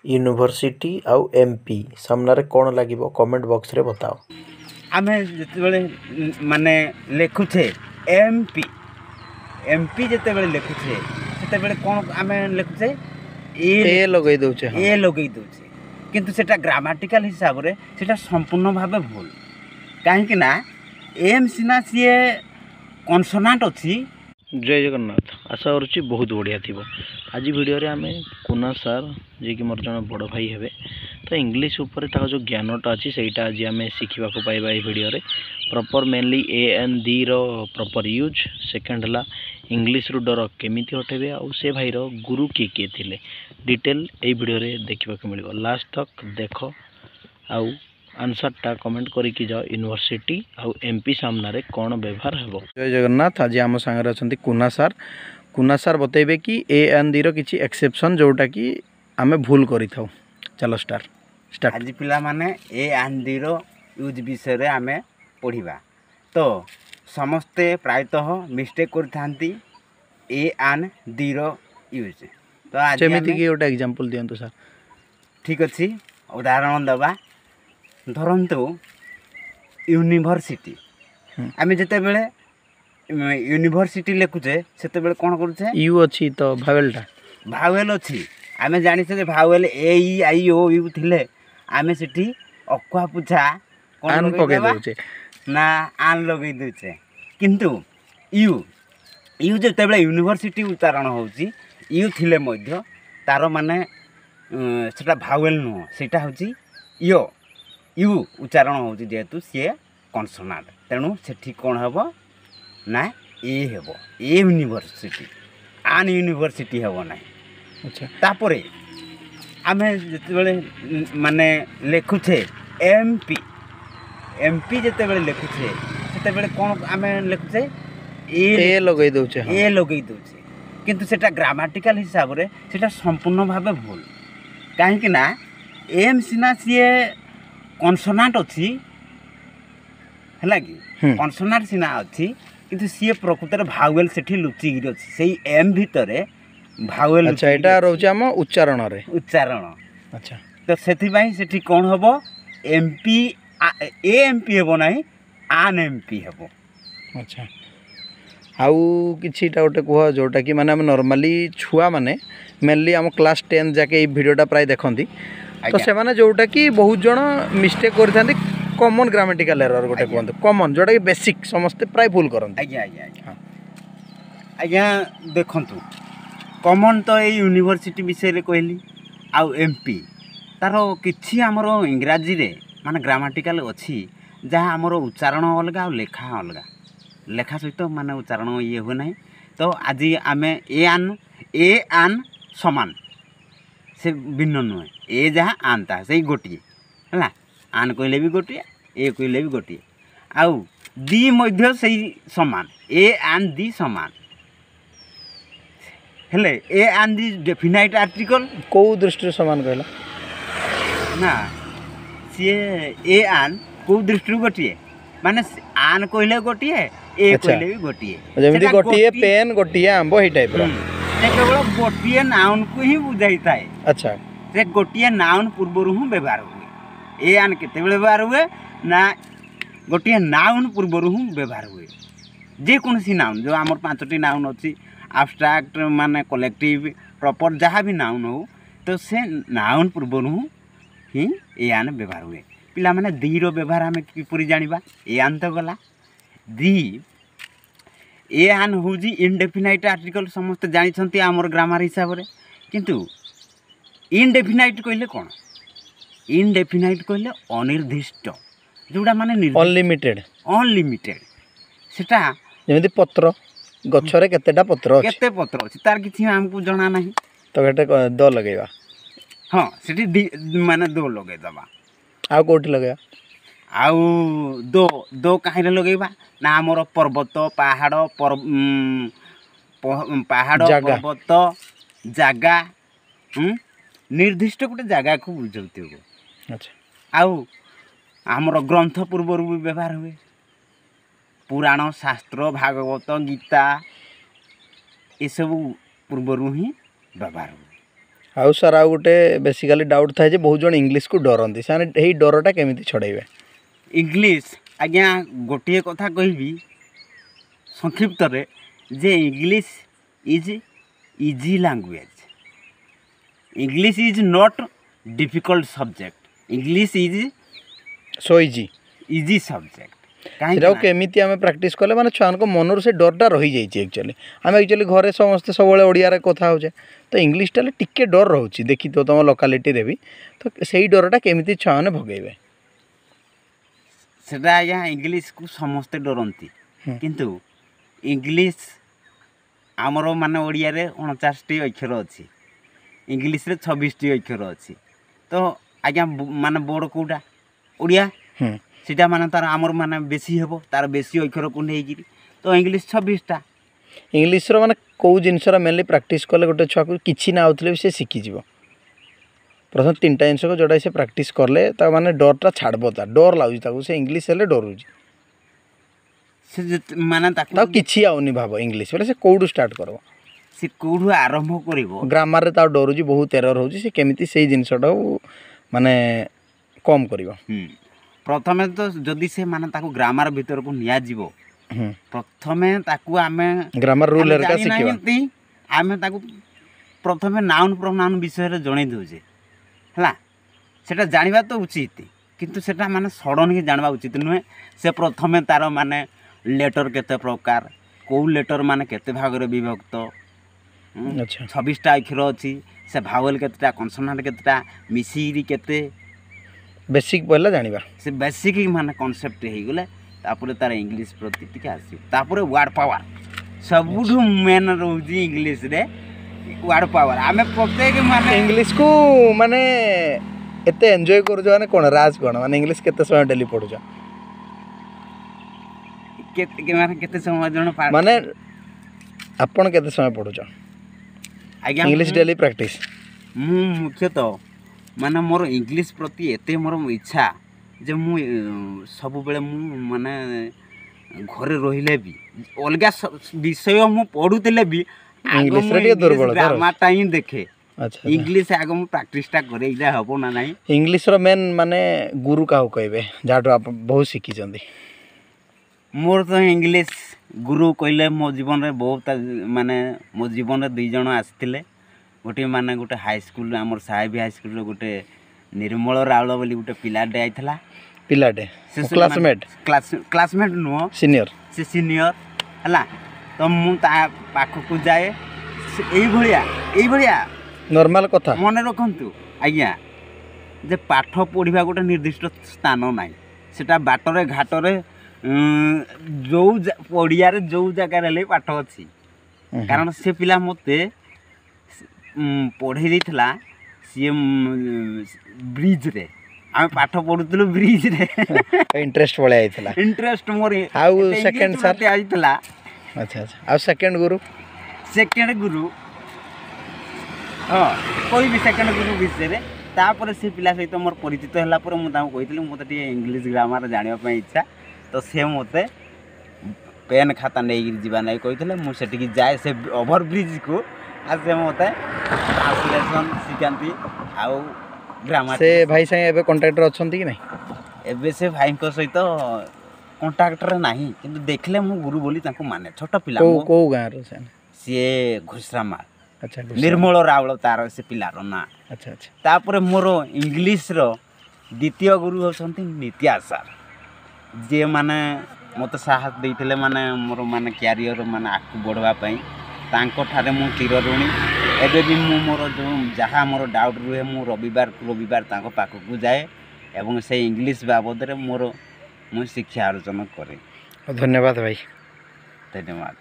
University आउ MP सामने कौन लगे कमेंट बॉक्स रे बताओ। आमे जिते माने लिखुचे एमपी एमपी जिते लिखुचे से कौन आमे लिखुचे ए लगे दउचे ए लगे दउचे किंतु सेटा ग्रामाटिकल हिसाब रे सेटा संपूर्ण भावे भूल कहीं ना एम सिना सी कनसोनाट अच्छी। जय जगन्नाथ आशा करुच्ची बहुत बढ़िया थी। आज वीडियो रे आमे कुना सर जे कि मोर जन बड़ भाई हेबे तो इंग्लिश ऊपर ता जो ज्ञानटा अच्छी सेटा आज आमे शिखा पाइबा ये वीडियो रे proper mainly a and the रो प्रॉपर यूज सेकंड हला इंग्लिश रु डर केमिति हटेबे आ से भाई रो गुरु किए थिले डिटेल ए वीडियो रे देखा मिलिबो। लास्ट तक देख आउ आंसरटा कमेंट करके जाओ यूनिवर्सिटी आउ एमपी सामने कौन व्यवहार हेबो। जय जगन्नाथ आज आम सांगे अच्छा कुना सार बतेबे कि ए एंड दी रो किछि एक्सेप्शन जोटा कि आमे भूल करि थाउ। चलो स्टार्ट आज पिला माने ए एंड दी रो यूज विषय रे आमे पढ़िबा तो समस्ते प्रायतः मिस्टेक करथांती ए एंड दी रो यूज तो आज जेमिति कि ओटा एग्जांपल दियंतु सर। ठीक अछि उदाहरण दबा धरतु यूनिवर्सिटी आमे जते बेले यूनिवर्सिटी लिखुचे सेते बेले कोन करूचे यू अछि तो भावेल अछि आमे जानि से vowel A E I O you थिले आमे सेठी अक्वा पुछा आन पके दउचे ना आन लगै दउचे किंतु यू यू जते बेले यूनिवर्सिटी उच्चारण होउची यू थिले मध्य तार माने सेटा भावेल नो सेटा होची यो यू उच्चारण होउची जेतु से कनसोनाट तेणु सेठी कोन हेबो ना ए हेबो ए यूनिवर्सिटी आन यूनिवर्सिटी हेबो ना। अच्छा तापरे आमे जते बेले माने लिखुचे एमपी एमपी जते बेले लिखुचे सेते बेले कोन आमे लिखुचे ए लगै दउचे ए लगै दउचे किंतु सेटा ग्रामाटिकल हिसाब रे सेटा संपूर्ण भावे भूल कहीं ना एम सिना सी कनसोनाट अच्छी है कि कनसोनाट सिना अच्छी किंतु सी प्रकृत भावेल सेठी लुचिकी अच्छी से एम भितर भावेल। अच्छा एटा रहउचे हम उच्चारण रे उच्चारण। अच्छा तो सेठी भाई सेठी कोन हबो एमपी ए एमपी हेबो नाही आन एमपी हेबो। अच्छा आउ किछिटा गोटे कह जोटा कि माने हम नॉर्मली छुआ माने मेनली हम क्लास 10 जाके ये वीडियोटा प्राय देखंती तो से माने जोटा कि बहुत जण मिस्टेक करथांती कॉमन ग्रामेटिकल एरर गोटे कहंते कॉमन जोटा कि बेसिक समस्त प्राय भूल करंती। आज्ञा आज्ञा आज्ञा आज्ञा देखंतु कॉमन तो ये यूनिवर्सिटी विषय रे कहली आउ एमपी तार किछि हमरो इंग्राजी रे माने ग्रामेटिकल अछि जहाँ हमरो उच्चारण अलगा और लेखा अलगा लेखा सहित माने उच्चारण ये हो नहीं तो आज आमे ए आन समान से भिन्न नुहे ए जहाँ आन ता से गोटे है आन कहले भी गोटे ए कहले भी गोटे आउ दी मध्य से समान ए आन दी समान हेले ए आन दी डेफिनाइट आर्टिकल को दृष्टि समान कहला ना सी ए आन को दृष्टि गोटे माने आन कहले गोटे ए कहले भी गोटे जेमिति गोटे पेन गोटे आंबो हे टाइप रो केवल गोटे नाउन को ही बुझाई थाए। अच्छा से गोटे नाउन पूर्वर हूँ व्यवहार हुए ए आन केते व्यवहार हुए ना गोटे नाउन पूर्वर हूँ व्यवहार हुए जेकोसी नाउन जो आमर 5टी नाउन अच्छी आब्स्ट्राक्ट माने कलेक्टिव प्रॉपर जहाँ भी नाउन हो तो से नाउन पूर्वर हूँ ही ए आन व्यवहार हुए पिला माने दी रो व्यवहार आम किपरि जानिबा ए आन तो गला दी ए आन हूँ इनडेफिनाइट आर्टिकल समस्त जानी आमर ग्रामर हिसाब से किंतु इनडेफिनाइट कहले कौन इनडेफिनाइट कहले अनिर्दिष्ट जोड़ा माने अनलिमिटेड अनलिमिटेड सेटा जेमिति पत्र गछरे केतेटा पत्र अछि केते पत्र अछि तार किछि हमकु जणा नाही तो एटा द लगेबा हां सेठी माने दो लगे दबा आ कोठी लगेबा आउ दो काहे लगेबा ना हमर पर्वत पहाड़ पहाड़ पर्वत जागा निर्दिष्ट गोटे जगह को बुझौती हो। अच्छा आउ आमर ग्रंथ पूर्वर भी व्यवहार हुए पुराण शास्त्र भागवत गीता ये सब पूर्वर ही व्यवहार हुए आउ सर आउ गोटे बेसिकली डाउट थाए जे बहुत जन इंग्लिश को डरती से यही डरटा केमी छड़े इंग्लिश आज्ञा गोटे कथा कहबी संक्षिप्त रे जे English is easy language English is not difficult subject English is so easy subject सेटा केमी आम प्राक्ट कले मैंने छुआ मनर से डरटा रही जाइए एक्चुअली आम एक्चुअली घरे समस्ते सब ओडिया कथा हो तो इंग्लिशटा टिके डर रोचे देखी तो तुम लोकालिटी भी तो सही डरटा केमी छुआ मैंने भगेबे सेटा आज्ञा इंग्लिश को समस्ते डरती किंतु इंग्लिश आमर मान ओडिया रे 49 अक्षर अच्छी इंग्लिश रे 26 अक्षर अच्छी तो आज्ञा माने बोर्ड कोटा ओडिया सीटा माने तार आमर माने बेसी हेबो तार बेसी अक्षर को नेकी तो इंग्लिश 26टा इंग्लिश रो माने को जिनसरा मेनली प्रैक्टिस कले गोटे छुआ को किछि ना आउतले से शिखि जीवो प्रथम 3टा जिनस को जोड़ा से प्रैक्टिस करले ता माने डरटा छाड़बो ता डर लागु ताको से इंग्लिश हेले डरु से माने ताको किछि आउनी भाबो इंग्लिश बोले से कोडू स्टार्ट करबो से कोडू आरंभ करिवो ग्रामर रे ता डरु जी बहुत एरर होउची से केमिति सेही जिनसटा माने कम करिवो प्रथमे तो जदि से माने ताको ग्रामर भीतर को निया जीवो प्रथमे ताको आमे ग्रामर रूल रे का सिखिबा आमे ताको प्रथमे नाउन प्रोनाउन विषय रे जणै दउजे हला सेटा जानिबा तो उचित किंतु सेटा माने सडन के जानबा उचित नुहे से प्रथमे तार माने लेटर केते प्रकार को लेटर माने केते भाग रे विभक्त अच्छा 26टा अक्षर अछि से भावल केतेटा कन्सोनेंट केतेटा मिसिरी केते बेसिक पहला जानिबा से बेसिक माने कांसेप्ट हे गले तापर तार इंग्लिश प्रति टिके आसी तापर वर्ड पावर सबुठु मेन रहउजी इंग्लिश रे वर्ड पावर आमे प्रत्येक माने इंग्लिश को माने एते एन्जॉय करू माने कोन राज कोन माने इंग्लिश केते समय डेली पढु छ केते समय जण माने आपण केते समय पढु छ आज्ञा इंग्लिश डेली प्रैक्टिस मु मुख्यतः माने मोर इंग्लिश प्रति एते मोर इच्छा जे मु सब बेले मु माने घरे रहिले भी अलगा विषय मु पढुतले भी इंग्लिश रे दुर्बल ग्रामर टाइम देखे अच्छा इंग्लिश आगो मु प्रैक्टिस टा करे इला हबो ना नाही इंग्लिश रो मेन माने गुरु काहू कहबे जाटो आप बहुत सिखि जंदी मोर तो इंग्लिश गुरु कहले मो जीवन रे बहुत माने मो जीवन रे दुई जण आस्थिले गोटे माने गोटे हाई स्कूल आमर साहेब हाई स्कूल रो गोटे निर्मल रावल बोली गोटे पिलाटे आइथला पिलाटे क्लासमेट क्लासमेट नो सीनियर से सीनियर हला तो मु ता पाख को जाए एई भलिया नॉर्मल कथा मन रखंतु आज्ञा जे पाठ पढ़िबा गोटे निर्दिष्ट स्थान नाही सेटा बाटरे घाटरे जो पड़िया रे जो जगह रे पाठ अछि कारण से पिला मते पढ़े देथिला सी ब्रिज रे आम पाठ पढ़ुतलु ब्रिज रे इंटरेस्ट पळे आइतला interest more how second sir आइतला अच्छा अच्छा हाउ सेकंड गुरु हां कोई भी सेकंड गुरु विषय रे तापर से पिला सहित मोर परिचित हला पर मु ताऊ कहितली मते टी इंग्लिश ग्रामर जानिबा पई इच्छा तो से मते पेन खाता नहीं जीवा नहीं कही मु सेठी जाए से ओभर ब्रिज को आ से मते ट्रांसलेशन सिखांती आउ ग्रामर से भाई से एबे कांटेक्टर अछंती कि नहीं एबे से भाई को सहित कांटेक्टर नाही किंतु देखले मु गुरु बोली ताको माने छोटा पिला को गां रो से घुसरामाल अच्छा निर्मल रावल तार से पिलार ना अच्छा अच्छा तापर मोर इंग्लिश रो द्वितीय गुरु होसंती नित्या सर जे माने मत साहस देइथिले माने मोर माने कैरियर माने आकु बढ़वा पई तांको ठारे मु चिर ऋणी एबे भी मु मोर जो जहा मोर डाउट रुहे मु रविवार तांको पाख को जाए एवं से इंग्लिश बाबद रे मोर मु शिक्षा अर्जन करे धन्यवाद भाई धन्यवाद।